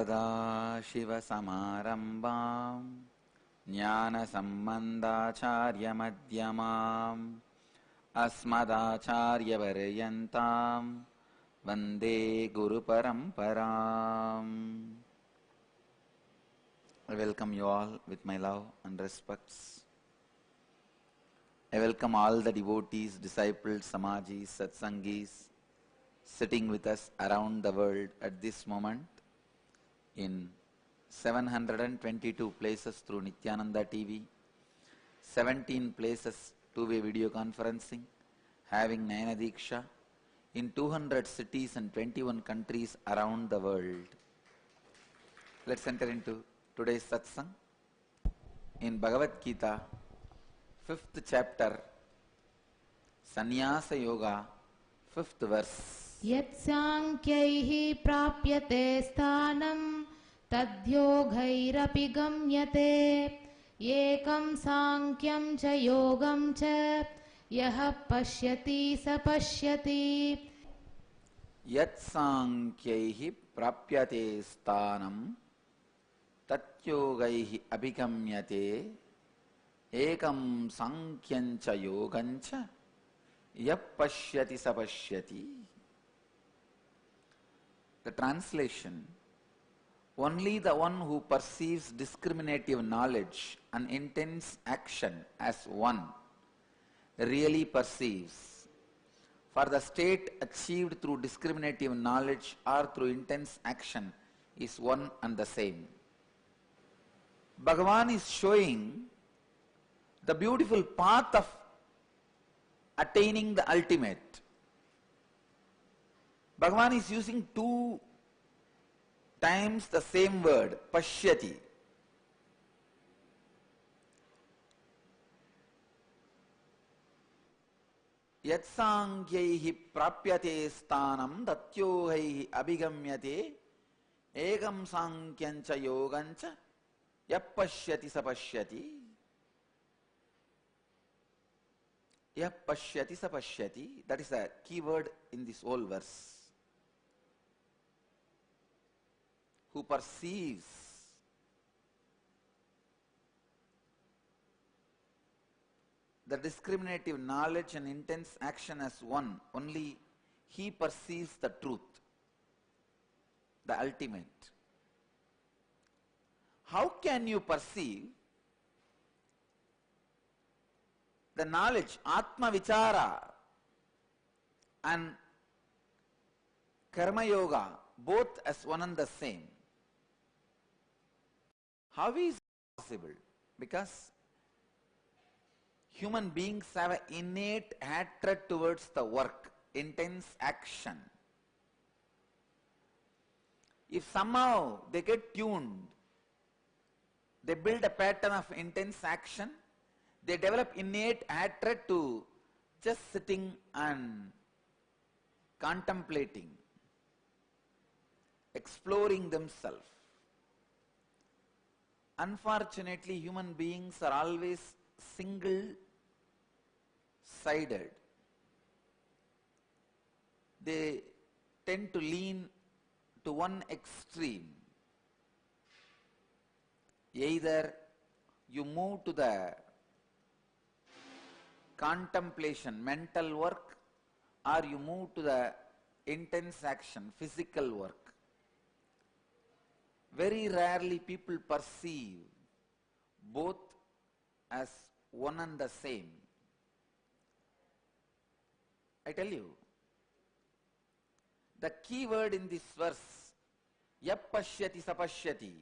सदाशिवसमारम्भां ज्ञानसम्बन्धाचार्यमध्यमाम् अस्मदाचार्यपर्यन्तां वन्दे गुरुपरम्पराम्. I welcome you all with my love and respects. I welcome all the devotees, disciples, Swamijis, SATSANGis sitting with us around the world at this moment in 722 places through Nithyananda TV, 17 places two-way video conferencing, having Nayana Diksha in 200 cities and 21 countries around the world. Let's enter into today's satsang. In Bhagavad Gita, 5th chapter, Sannyasa Yoga, 5th verse. Yat sankhyaih prapyate sthanam tadyogairapi gamyate ekam sankyam cha yogam cha yaha pashyati sa pashyati. Yat sankhyaih prapyate sthanam tatyogaihi abhigamyate ekam sankhyancha yogancha yap pashyati sapashyati. The translation: only the one who perceives discriminative knowledge and intense action as one really perceives. For the state achieved through discriminative knowledge or through intense action is one and the same. Bhagavan is showing the beautiful path of attaining the ultimate. Bhagavan is using 2 times the same word, pashyati. Yat sankhyaih prapyate sthanam tatyogaihi abhigamyate ekam sankhyancha yogancha yap pashyati sapashyati. Yap pashyati sapashyati, that is a key word in this whole verse. Who perceives the discriminative knowledge and intense action as one, only he perceives the truth, the ultimate. How can you perceive the knowledge, Atma Vichara and Karma Yoga, both as one and the same? How is it possible? Because human beings have an innate hatred towards the work, intense action. If somehow they get tuned, they build a pattern of intense action, they develop innate hatred to just sitting and contemplating, exploring themselves. Unfortunately, human beings are always single-sided. They tend to lean to one extreme. Either you move to the contemplation, mental work, or you move to the intense action, physical work. Very rarely people perceive both as one and the same. I tell you, the key word in this verse, yap pashyati sapashyati,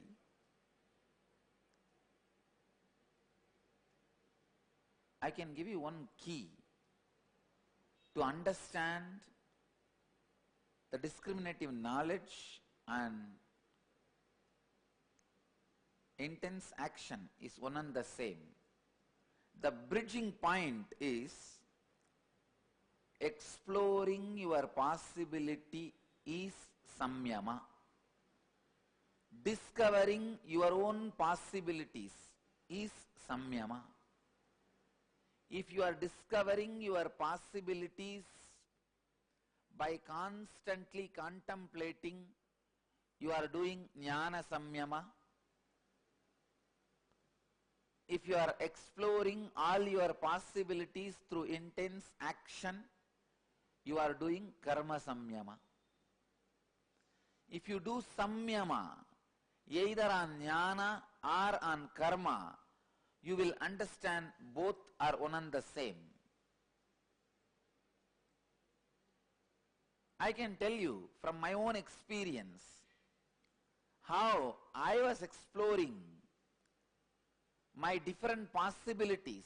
I can give you one key to understand the discriminative knowledge and intense action is one and the same. The bridging point is exploring your possibility is samyama. Discovering your own possibilities is samyama. If you are discovering your possibilities by constantly contemplating, you are doing jnana samyama. If you are exploring all your possibilities through intense action, you are doing karma samyama. If you do samyama, either on jnana or on karma, you will understand both are one and the same. I can tell you from my own experience how I was exploring my different possibilities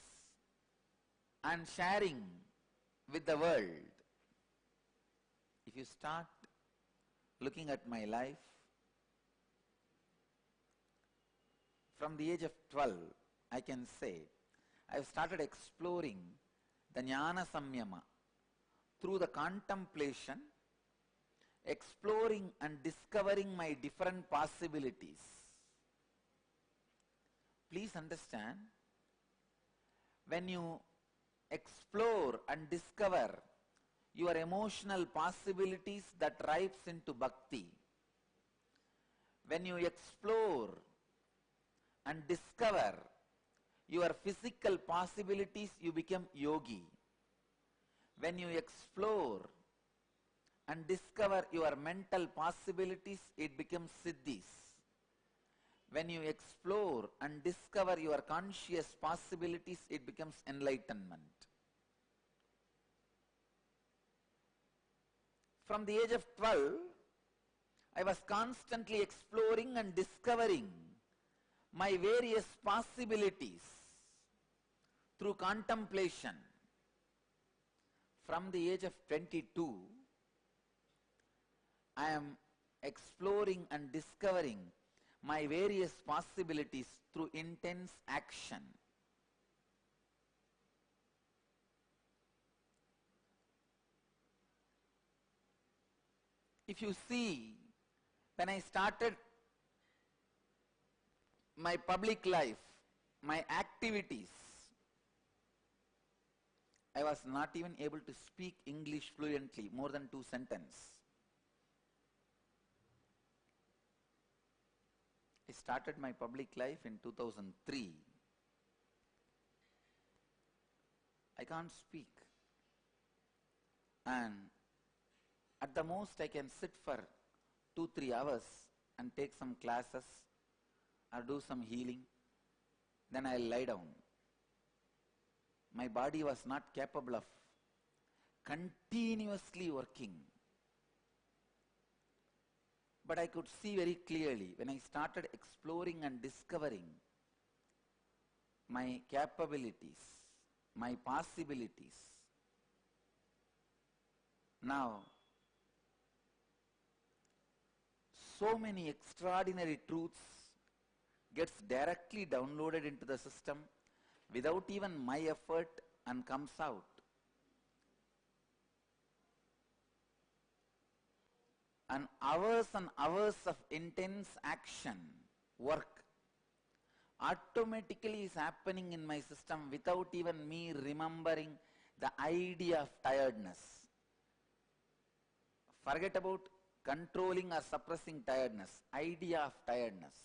and sharing with the world. If you start looking at my life, from the age of 12, I can say, I have started exploring the jnana samyama through the contemplation, exploring and discovering my different possibilities. Please understand, when you explore and discover your emotional possibilities, that rips into bhakti. When you explore and discover your physical possibilities, you become yogi. When you explore and discover your mental possibilities, it becomes siddhis. When you explore and discover your conscious possibilities, it becomes enlightenment. From the age of 12, I was constantly exploring and discovering my various possibilities through contemplation. From the age of 22, I am exploring and discovering my various possibilities through intense action. If you see, when I started my public life, my activities, I was not even able to speak English fluently, more than 2 sentences. I started my public life in 2003. I can't speak. And at the most I can sit for 2-3 hours and take some classes or do some healing. Then I'll lie down. My body was not capable of continuously working. But I could see very clearly when I started exploring and discovering my capabilities, my possibilities. Now, so many extraordinary truths gets directly downloaded into the system without even my effort and comes out. And hours of intense action, work, automatically is happening in my system without even me remembering the idea of tiredness. Forget about controlling or suppressing tiredness, idea of tiredness.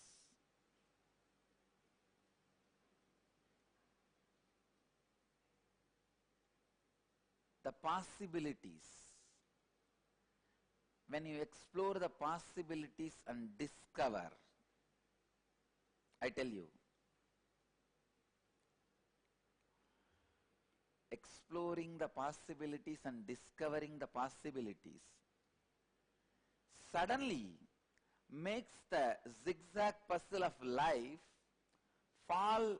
The possibilities. When you explore the possibilities and discover, I tell you, exploring the possibilities and discovering the possibilities suddenly makes the zigzag puzzle of life fall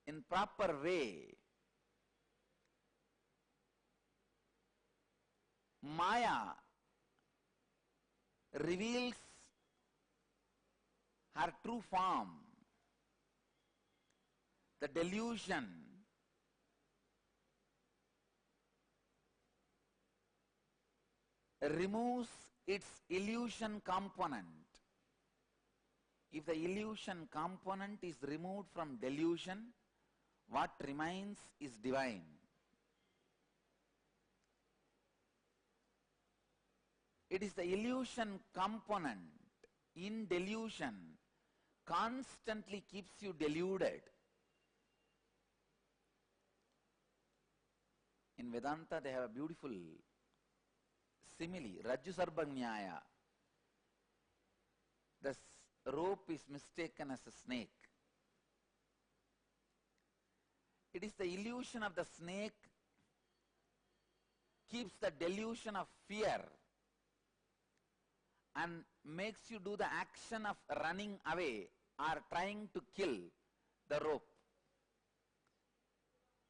in proper way. Maya reveals her true form. The delusion removes its illusion component. If the illusion component is removed from delusion, what remains is divine. It is the illusion component in delusion constantly keeps you deluded. In Vedanta they have a beautiful simile, Rajju Sarbanyaya. The rope is mistaken as a snake. It is the illusion of the snake keeps the delusion of fear and makes you do the action of running away or trying to kill the rope.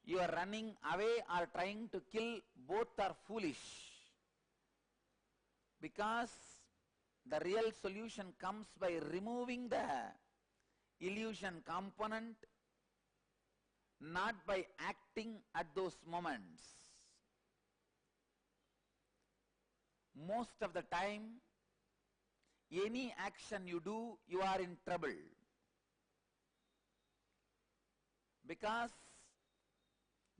You are running away or trying to kill, both are foolish, because the real solution comes by removing the illusion component, not by acting at those moments. Most of the time, any action you do, you are in trouble, because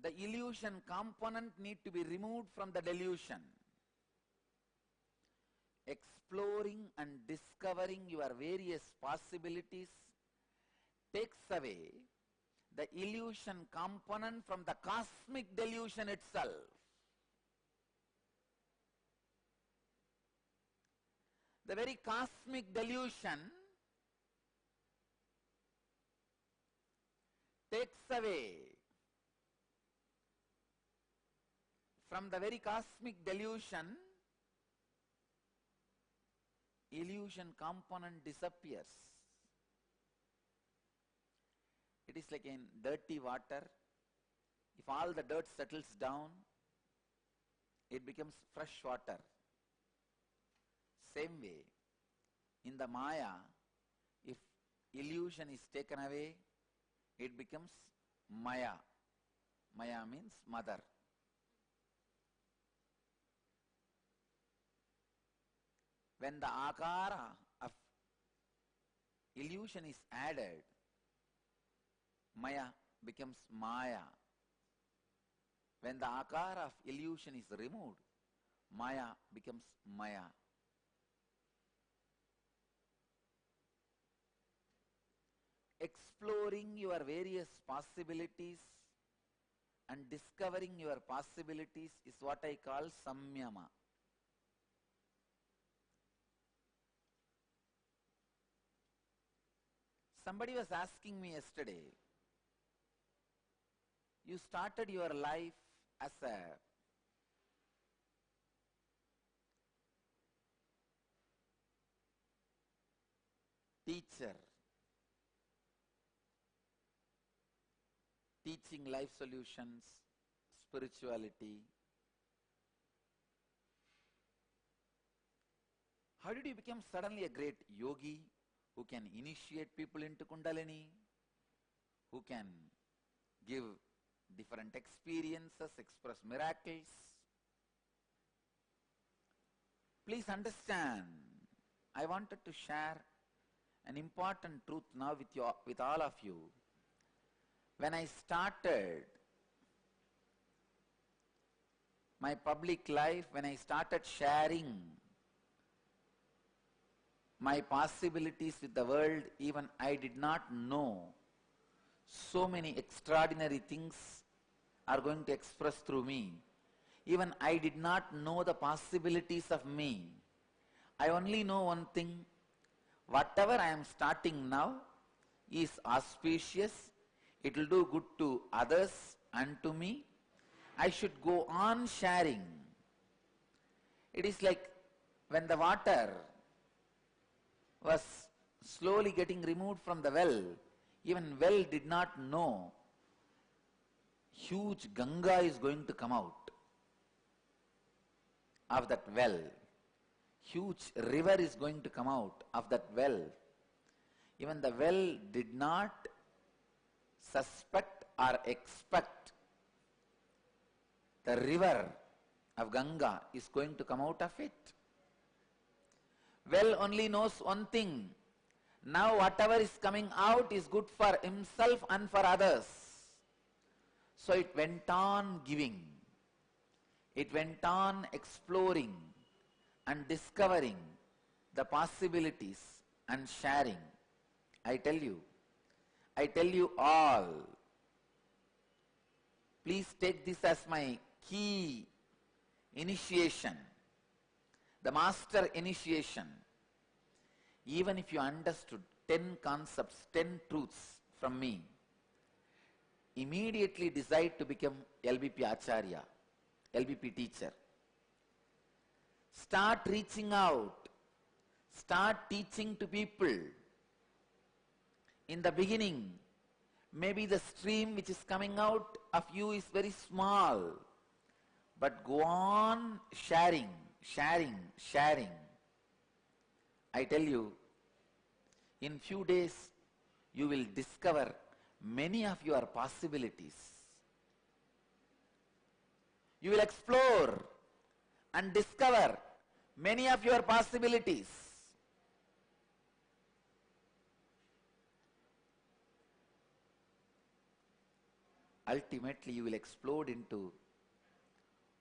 the illusion component need to be removed from the delusion. Exploring and discovering your various possibilities takes away the illusion component from the cosmic delusion itself. The very cosmic delusion takes away from the very cosmic delusion, illusion component disappears. It is like in dirty water. If all the dirt settles down, it becomes fresh water. Same way, in the Maya, if illusion is taken away, it becomes Maya. Maya means mother. When the akara of illusion is added, Maya becomes Maya. When the akara of illusion is removed, Maya becomes Maya. Exploring your various possibilities and discovering your possibilities is what I call samyama. Somebody was asking me yesterday, you started your life as a teacher, teaching life solutions, spirituality. How did you become suddenly a great yogi who can initiate people into Kundalini, who can give different experiences, express miracles? Please understand, I wanted to share an important truth now with all of you. When I started my public life, when I started sharing my possibilities with the world, even I did not know so many extraordinary things are going to express through me. Even I did not know the possibilities of me. I only know one thing, whatever I am starting now is auspicious, it will do good to others and to me. I should go on sharing. It is like when the water was slowly getting removed from the well, even well did not know huge Ganga is going to come out of that well. Huge river is going to come out of that well. Even the well did not suspect or expect the river of Ganga is going to come out of it. Well only knows one thing, now whatever is coming out is good for himself and for others. So it went on giving, it went on exploring and discovering the possibilities and sharing. I tell you all, please take this as my key initiation, the master initiation. Even if you understood 10 concepts, 10 truths from me, immediately decide to become LBP Acharya, LBP teacher. Start reaching out, start teaching to people. In the beginning, maybe the stream which is coming out of you is very small, but go on sharing. I tell you, in few days, you will discover many of your possibilities. You will explore and discover many of your possibilities. Ultimately, you will explode into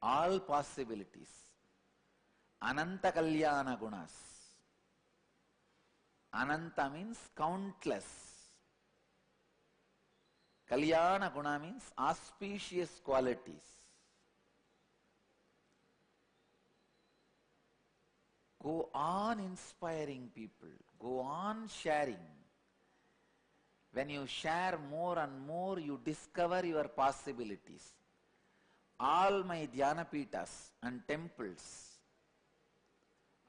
all possibilities. Ananta Kalyana Gunas. Ananta means countless. Kalyana Guna means auspicious qualities. Go on inspiring people. Go on sharing. When you share more and more, you discover your possibilities. All my Dhyanapitas and temples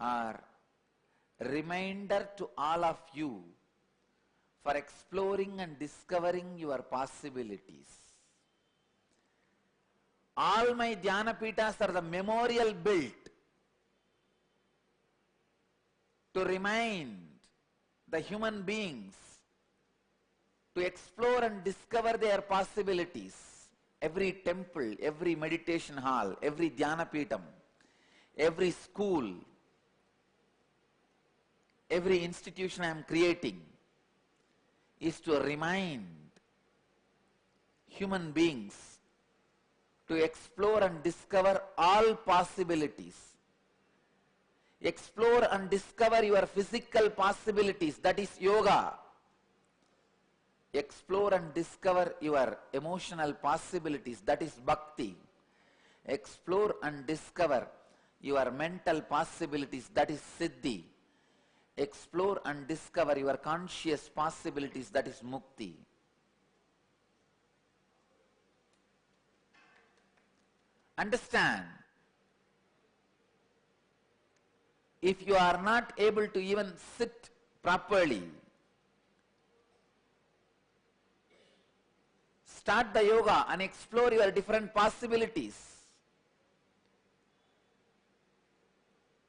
are a reminder to all of you for exploring and discovering your possibilities. All my Dhyanapitas are the memorial built to remind the human beings to explore and discover their possibilities. Every temple, every meditation hall, every Dhyanapitam, every school, every institution I am creating is to remind human beings to explore and discover all possibilities. Explore and discover your physical possibilities, that is yoga. Explore and discover your emotional possibilities, that is bhakti. Explore and discover your mental possibilities, that is siddhi. Explore and discover your conscious possibilities, that is mukti. Understand, if you are not able to even sit properly, start the yoga and explore your different possibilities.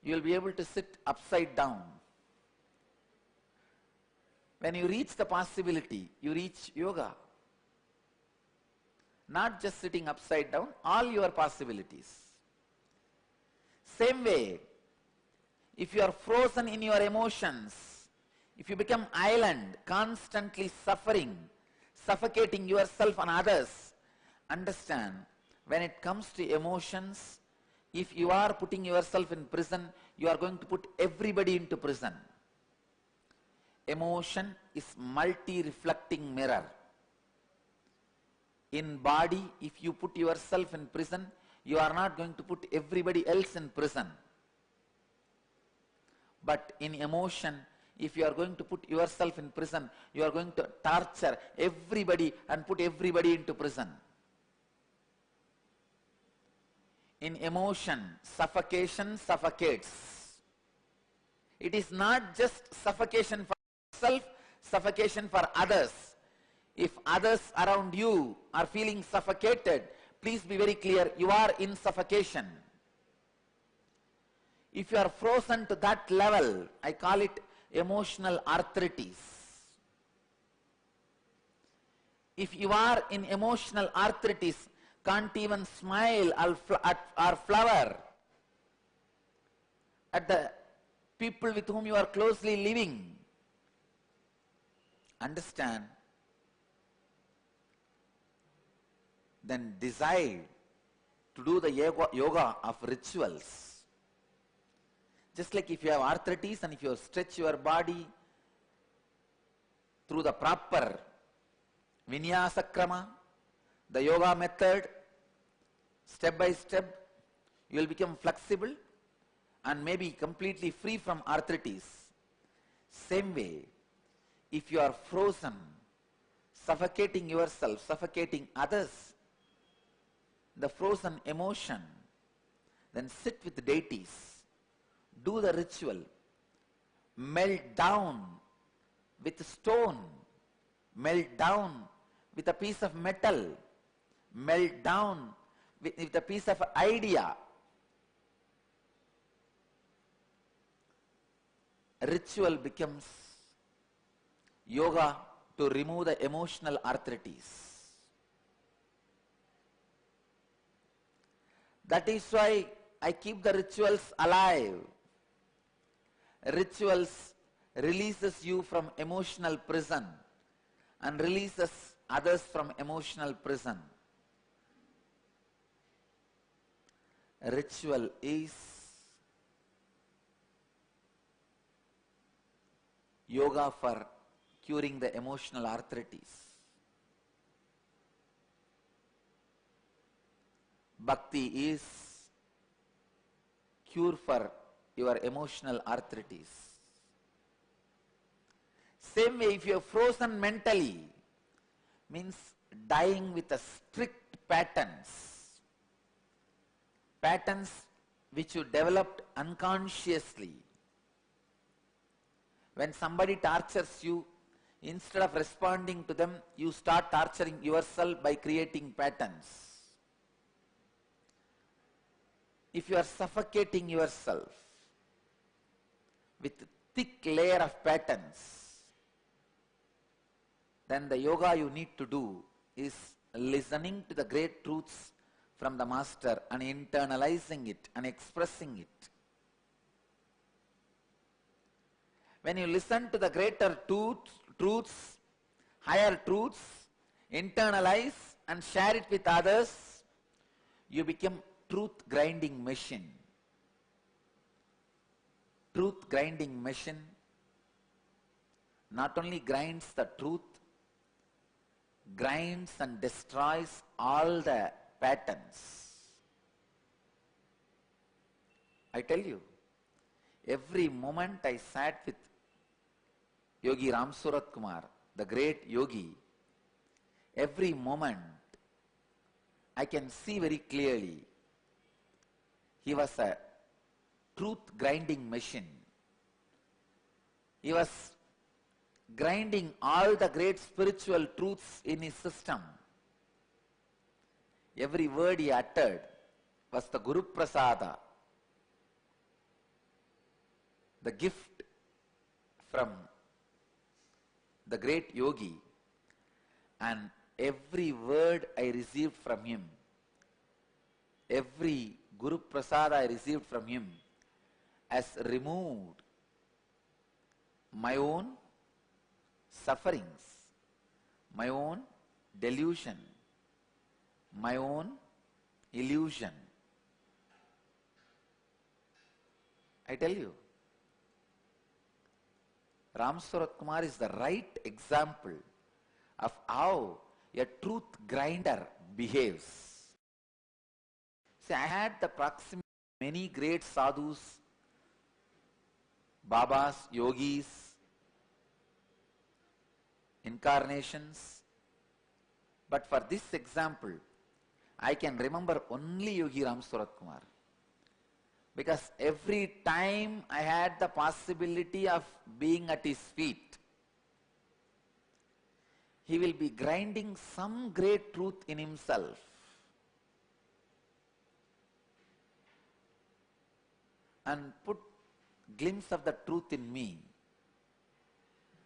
You will be able to sit upside down. When you reach the possibility, you reach yoga. Not just sitting upside down, all your possibilities. Same way, if you are frozen in your emotions, if you become island, constantly suffering, suffocating yourself and others, understand, when it comes to emotions, if you are putting yourself in prison, you are going to put everybody into prison. Emotion is multi-reflecting mirror. In body, if you put yourself in prison, you are not going to put everybody else in prison. But in emotion, if you are going to put yourself in prison, you are going to torture everybody and put everybody into prison. In emotion, suffocation suffocates. It is not just suffocation for yourself, suffocation for others. If others around you are feeling suffocated, please be very clear, you are in suffocation. If you are frozen to that level, I call it emotional arthritis. If you are in emotional arthritis, can't even smile or flower at the people with whom you are closely living, understand, then decide to do the yoga of rituals. Just like if you have arthritis and if you stretch your body through the proper vinyasa krama, the yoga method, step by step, you will become flexible and maybe completely free from arthritis. Same way, if you are frozen, suffocating yourself, suffocating others, the frozen emotion, then sit with the deities, do the ritual, melt down with stone, melt down with a piece of metal, melt down with a piece of idea. Ritual becomes yoga to remove the emotional arthritis. That is why I keep the rituals alive. Rituals releases you from emotional prison and releases others from emotional prison. Ritual is yoga for curing the emotional arthritis. Bhakti is cure for your emotional arthritis. Same way, if you are frozen mentally, means dying with a strict patterns which you developed unconsciously. When somebody tortures you, instead of responding to them, you start torturing yourself by creating patterns. If you are suffocating yourself with thick layer of patterns, then the yoga you need to do is listening to the great truths from the master and internalizing it and expressing it. When you listen to the greater truths, higher truths, internalize and share it with others, you become truth grinding machine. Truth grinding machine not only grinds the truth, grinds and destroys all the patterns. I tell you, every moment I sat with Yogi Ram Surat Kumar, the great yogi, every moment I can see very clearly he was a truth grinding machine. He was grinding all the great spiritual truths in his system. Every word he uttered was the Guru Prasada, the gift from the great yogi, and every word I received from him, every Guru Prasada I received from him has removed my own sufferings, my own delusion, my own illusion. I tell you, Ram Surat Kumar is the right example of how a truth grinder behaves. See, I had the proximity of many great sadhus, babas, yogis, incarnations, but for this example, I can remember only Yogi Ram Surat Kumar. Because every time I had the possibility of being at his feet, he will be grinding some great truth in himself. And put glimpse of the truth in me.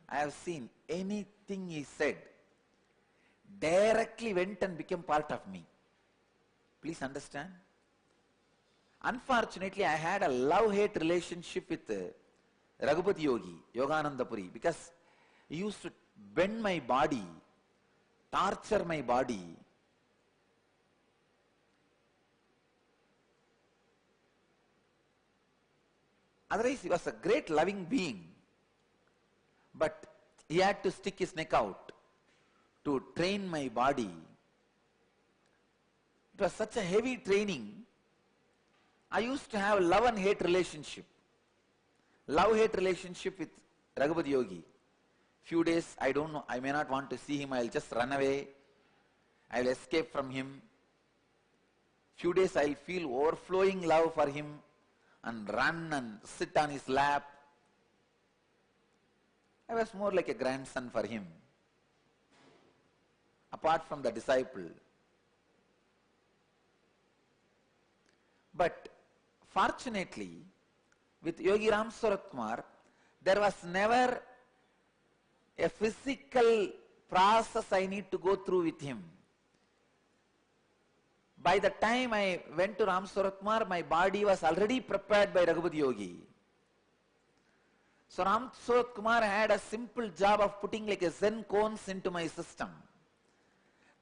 I have seen anything he said directly went and became part of me. Please understand. Unfortunately, I had a love-hate relationship with Raghupati Yogi, Yogananda Puri, because he used to bend my body, torture my body. Otherwise he was a great loving being. But he had to stick his neck out to train my body. It was such a heavy training. I used to have love and hate relationship. Love-hate relationship with Raghupada Yogi. Few days, I don't know, I may not want to see him, I'll just run away. I'll escape from him. Few days I'll feel overflowing love for him and run and sit on his lap. I was more like a grandson for him, apart from the disciple. But fortunately, with Yogi Ram Surat Kumar, there was never a physical process I need to go through with him. By the time I went to Ram Surat Kumar, my body was already prepared by Raghupada Yogi. So Ram Surat Kumar had a simple job of putting like a Zen cones into my system.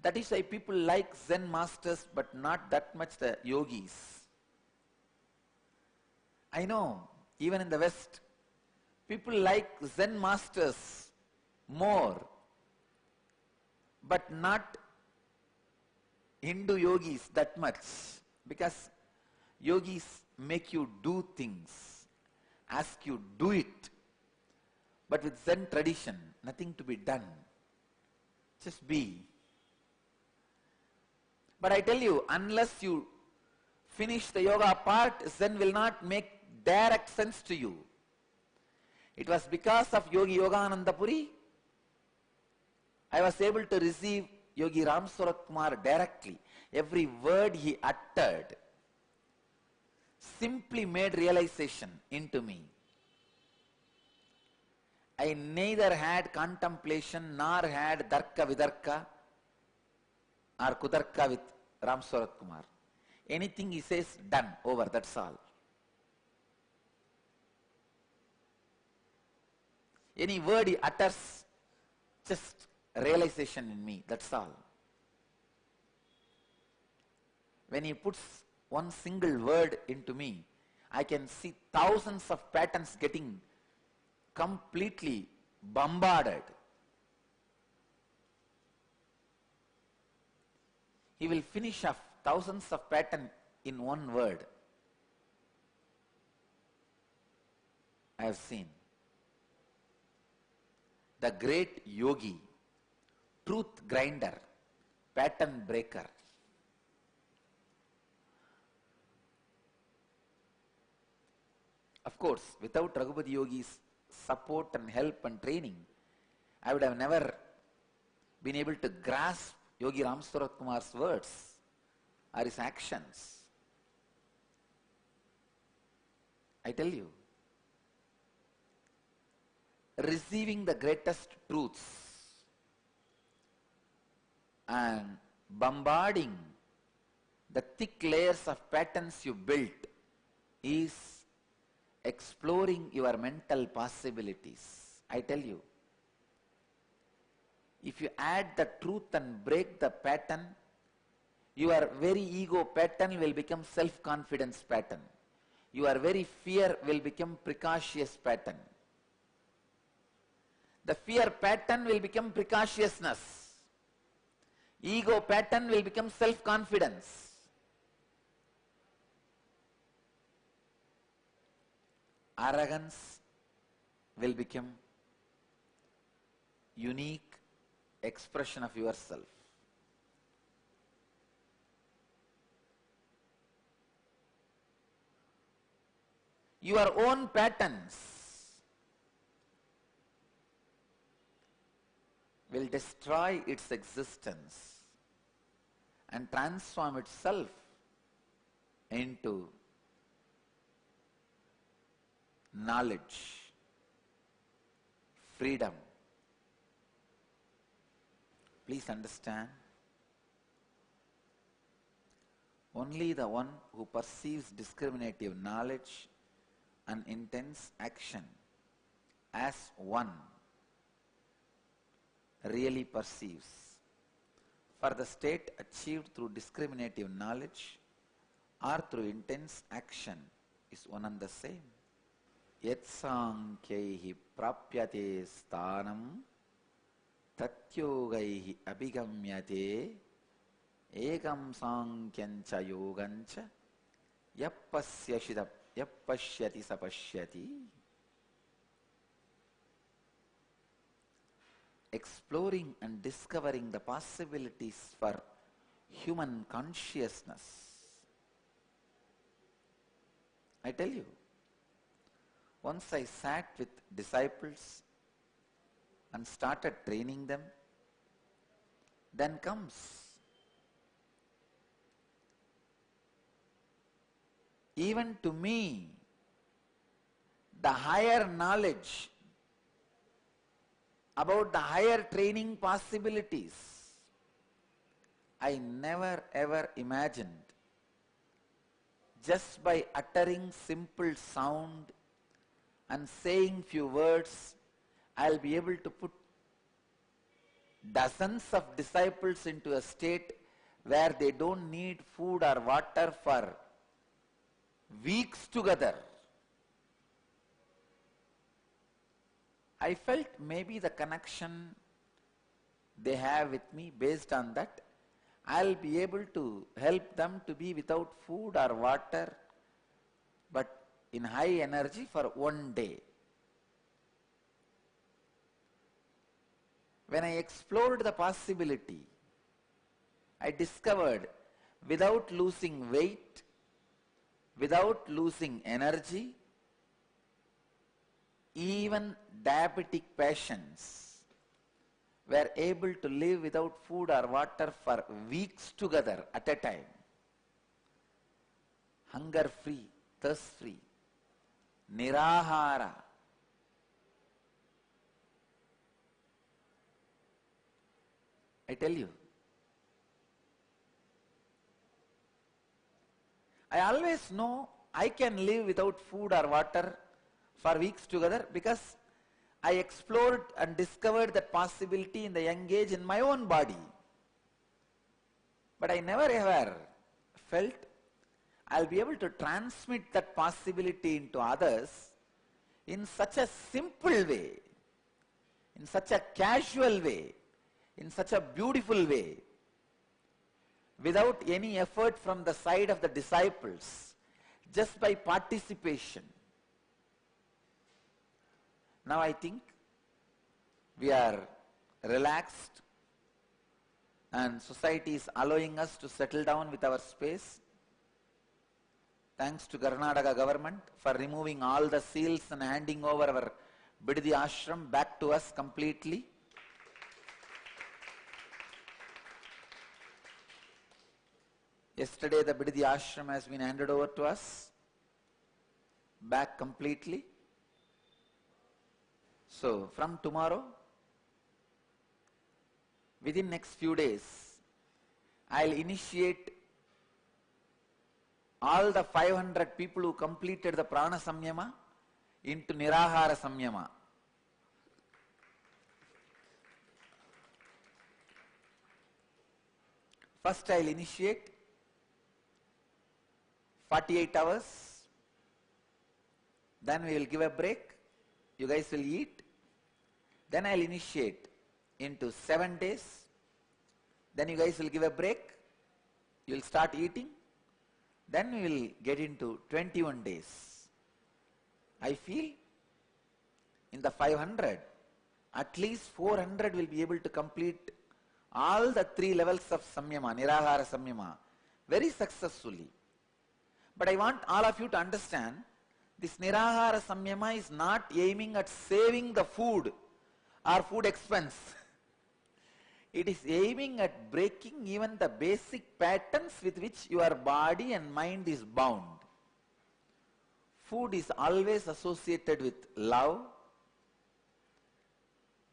That is why people like Zen masters but not that much the yogis. I know, even in the West, people like Zen masters more, but not Hindu yogis that much, because yogis make you do things, ask you do it. But with Zen tradition, nothing to be done, just be. But I tell you, unless you finish the yoga part, Zen will not make direct sense to you. It was because of Yogi Yogananda Puri I was able to receive Yogi Ram Surat Kumar directly. Every word he uttered simply made realization into me. I neither had contemplation nor had Darka Vidarka or Kudarka with Ram Surat Kumar. Anything he says, done, over, that's all. Any word he utters, just realization in me, that's all. When he puts one single word into me, I can see thousands of patterns getting completely bombarded. He will finish off thousands of patterns in one word. I have seen. The great yogi, truth grinder, pattern breaker. Of course, without Raghupada Yogi's support and help and training, I would have never been able to grasp Yogi Ram Surat Kumar's words or his actions. I tell you, receiving the greatest truths and bombarding the thick layers of patterns you built is exploring your mental possibilities. I tell you, if you add the truth and break the pattern, your very ego pattern will become self-confidence pattern. Your very fear will become precautious pattern. The fear pattern will become precociousness. Ego pattern will become self-confidence. Arrogance will become unique expression of yourself. Your own patterns will destroy its existence and transform itself into knowledge, freedom. Please understand, only the one who perceives discriminative knowledge and intense action as one really perceives. For the state achieved through discriminative knowledge or through intense action is one and the same. yatsankyaihi prapyate sthanam tatyogaihi abhigamyate ekam sankyancha yogancha yappashyati sapashyati. Exploring and discovering the possibilities for human consciousness. I tell you, once I sat with disciples and started training them, then comes even to me the higher knowledge about the higher training possibilities. I never ever imagined just by uttering simple sound and saying few words, I'll be able to put dozens of disciples into a state where they don't need food or water for weeks together. I felt maybe the connection they have with me, based on that, I'll be able to help them to be without food or water, but in high energy for one day. When I explored the possibility, I discovered without losing weight, without losing energy, even diabetic patients were able to live without food or water for weeks together at a time. Hunger free, thirst free, nirahara. I tell you, I always know I can live without food or water for weeks together because I explored and discovered that possibility in the young age in my own body. But I never ever felt I'll be able to transmit that possibility into others in such a simple way, in such a casual way, in such a beautiful way, without any effort from the side of the disciples, just by participation. Now I think we are relaxed and society is allowing us to settle down with our space. Thanks to Karnataka government for removing all the seals and handing over our Bidadi ashram back to us completely. Yesterday the Bidadi ashram has been handed over to us back completely. So from tomorrow, within next few days, I'll initiate all the 500 people who completed the prana samyama into nirahara samyama. First I'll initiate 48 hours, then we will give a break, you guys will eat, then I'll initiate into 7 days, then you guys will give a break, you will start eating, then we will get into 21 days. I feel in the 500, at least 400 will be able to complete all the 3 levels of samyama, nirahara samyama, very successfully. But I want all of you to understand, this nirahara samyama is not aiming at saving the food or food expense. It is aiming at breaking even the basic patterns with which your body and mind is bound. Food is always associated with love.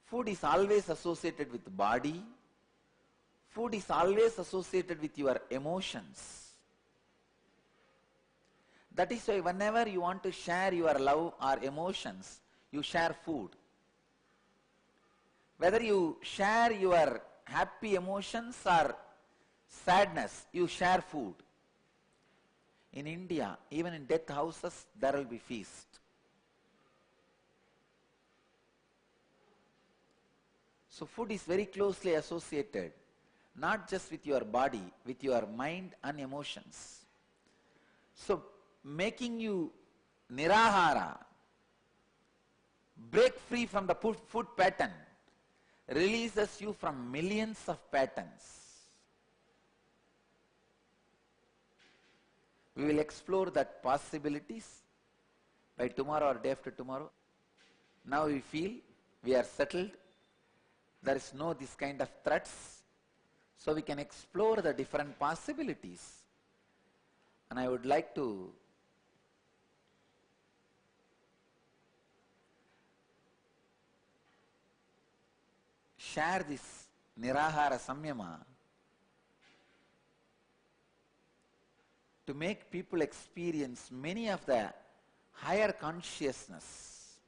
Food is always associated with body. Food is always associated with your emotions. That is why whenever you want to share your love or emotions, you share food. Whether you share your happy emotions or sadness, you share food. In India, even in death houses, there will be feast. So food is very closely associated, not just with your body, with your mind and emotions. So making you nirahara, break free from the food pattern, releases you from millions of patterns. We will explore that possibilities by tomorrow or day after tomorrow. Now we feel we are settled. There is no this kind of threats. So we can explore the different possibilities. And I would like to share this nirahara samyama to make people experience many of the higher consciousness,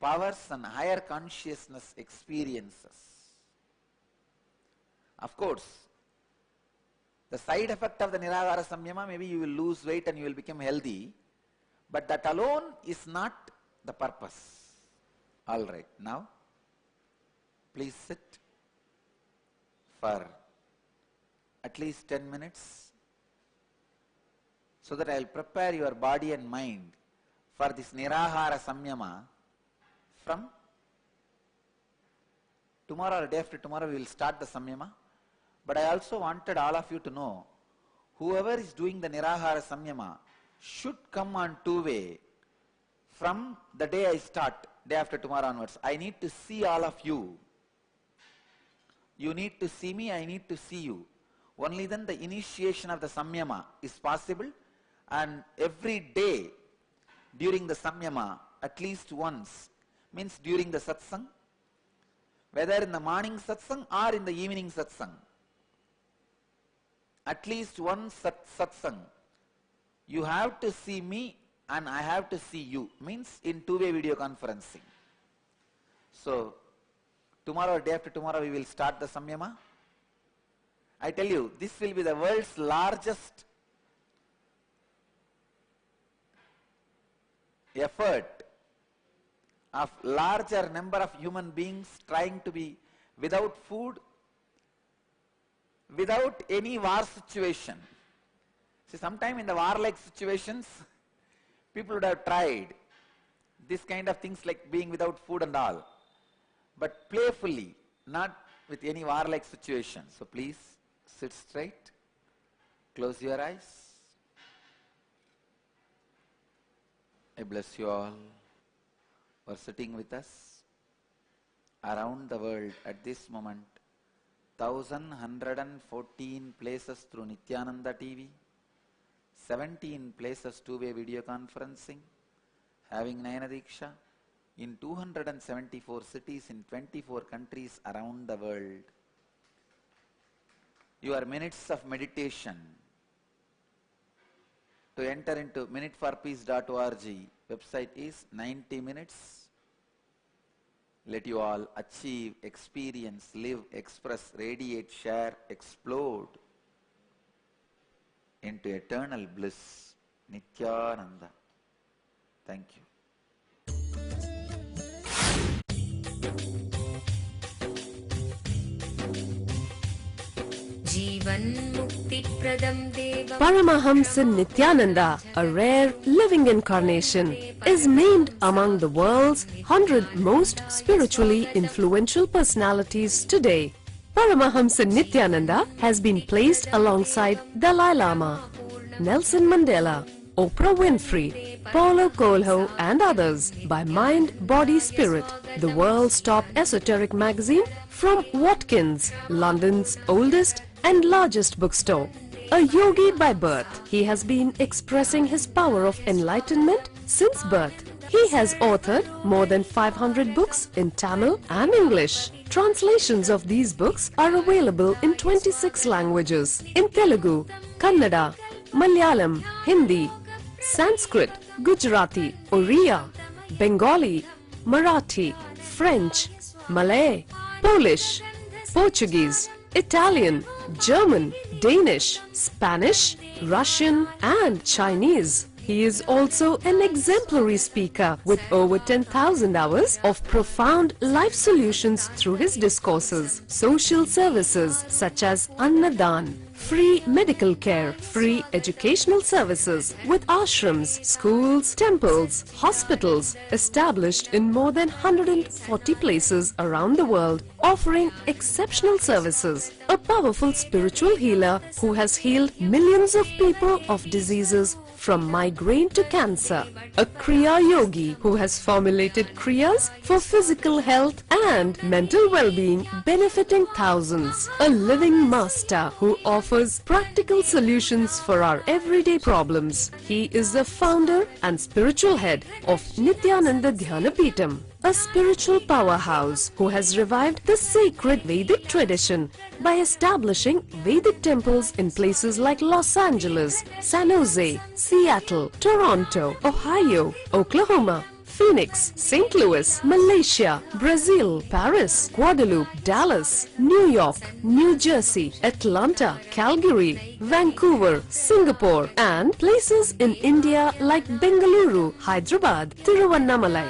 powers and higher consciousness experiences. Of course, the side effect of the nirahara samyama, maybe you will lose weight and you will become healthy, but that alone is not the purpose. All right, now please sit for at least 10 minutes so that I will prepare your body and mind for this nirahara samyama. From tomorrow or day after tomorrow we will start the samyama. But I also wanted all of you to know, whoever is doing the nirahara samyama should come on two-way from the day I start, day after tomorrow onwards. I need to see all of you. You need to see me, I need to see you. Only then the initiation of the samyama is possible, and every day during the samyama, at least once, means during the satsang, whether in the morning satsang or in the evening satsang, at least one satsang, you have to see me and I have to see you, means in two-way video conferencing. So, tomorrow or day after tomorrow we will start the samyama. I tell you, this will be the world's largest effort of larger number of human beings trying to be without food, without any war situation. See, sometime in the war-like situations, people would have tried this kind of things like being without food and all, but playfully, not with any war-like situation. So please sit straight, close your eyes. I bless you all for sitting with us around the world at this moment. 1,114 places through Nithyananda TV, 17 places two-way video conferencing, having Nayana Diksha in 274 cities in 24 countries around the world. Your minutes of meditation. To enter into minuteforpeace.org website is 90 minutes. Let you all achieve, experience, live, express, radiate, share, explode into eternal bliss. Nithyananda. Thank you. Paramahamsa Nithyananda, a rare living incarnation, is named among the world's 100 most spiritually influential personalities today. Paramahamsa Nithyananda has been placed alongside Dalai Lama, Nelson Mandela, Oprah Winfrey, Paulo Coelho and others by Mind, Body, Spirit, the world's top esoteric magazine from Watkins, London's oldest and largest bookstore. A yogi by birth, he has been expressing his power of enlightenment since birth. He has authored more than 500 books in Tamil and English. Translations of these books are available in 26 languages in Telugu, Kannada, Malayalam, Hindi, Sanskrit, Gujarati, Oriya, Bengali, Marathi, French, Malay, Polish, Portuguese, Italian, German, Danish, Spanish, Russian and Chinese. He is also an exemplary speaker with over 10,000 hours of profound life solutions through his discourses. Social services such as Annadan, free medical care, free educational services with ashrams, schools, temples, hospitals established in more than 140 places around the world, offering exceptional services. A powerful spiritual healer who has healed millions of people of diseases from migraine to cancer. A Kriya Yogi who has formulated Kriyas for physical health and mental well-being, benefiting thousands. A living master who offers practical solutions for our everyday problems. He is the founder and spiritual head of Nithyananda Dhanapeetham, a spiritual powerhouse who has revived the sacred Vedic tradition by establishing Vedic temples in places like Los Angeles, San Jose, Seattle, Toronto, Ohio, Oklahoma, Phoenix, St. Louis, Malaysia, Brazil, Paris, Guadeloupe, Dallas, New York, New Jersey, Atlanta, Calgary, Vancouver, Singapore, and places in India like Bengaluru, Hyderabad, Tiruvannamalai.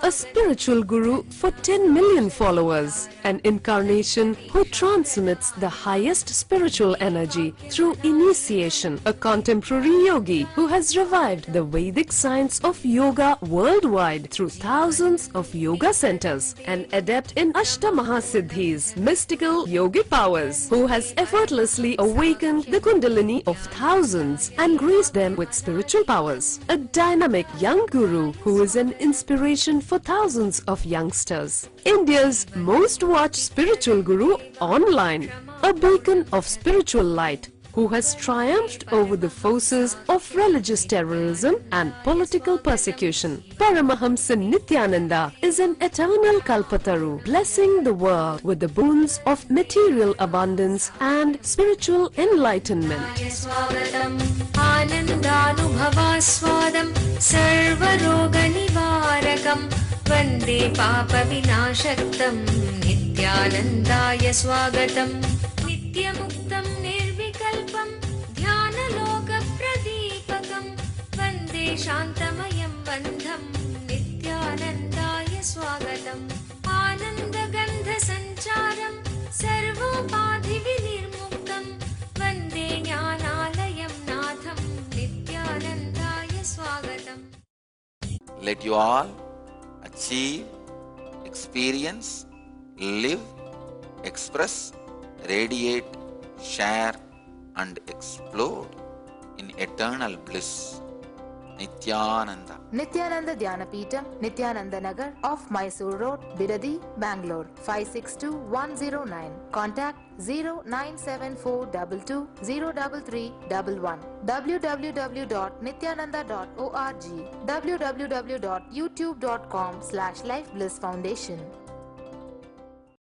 A spiritual guru for 10 million followers, an incarnation who transmits the highest spiritual energy through initiation, a contemporary yogi who has revived the Vedic science of yoga worldwide through thousands of yoga centers, an adept in Ashtamaha-siddhis, mystical yogic powers, who has effortlessly awakened the kundalini of thousands and graced them with spiritual powers, a dynamic young guru who is an inspiration for thousands of youngsters, India's most watched spiritual guru online, a beacon of spiritual light who has triumphed over the forces of religious terrorism and political persecution. Paramahamsa Nithyananda is an eternal Kalpataru, blessing the world with the boons of material abundance and spiritual enlightenment. वन्दे पापविनाशक्तं नित्यानन्दाय स्वागतं नित्यमुक्तं निर्विकल्पं ध्यानलोकप्रदीपकं वन्दे शान्तमयं बन्धं नित्यानन्दाय स्वागतम् आनन्दगन्धसञ्चारं सर्वोपाधिविनिर्मुक्तं वन्दे ज्ञानालयं नाथं नित्यानन्दाय स्वागतम्. Let you all achieve, experience, live, express, radiate, share and explode in eternal bliss. Nithyananda. Nithyananda Dhanapeetham, Nithyananda Nagar off Mysore Road, Bidadi, Bangalore 562109. Contact 097422033311. www.nithyananda.org. www.youtube.com/lifeblissfoundation.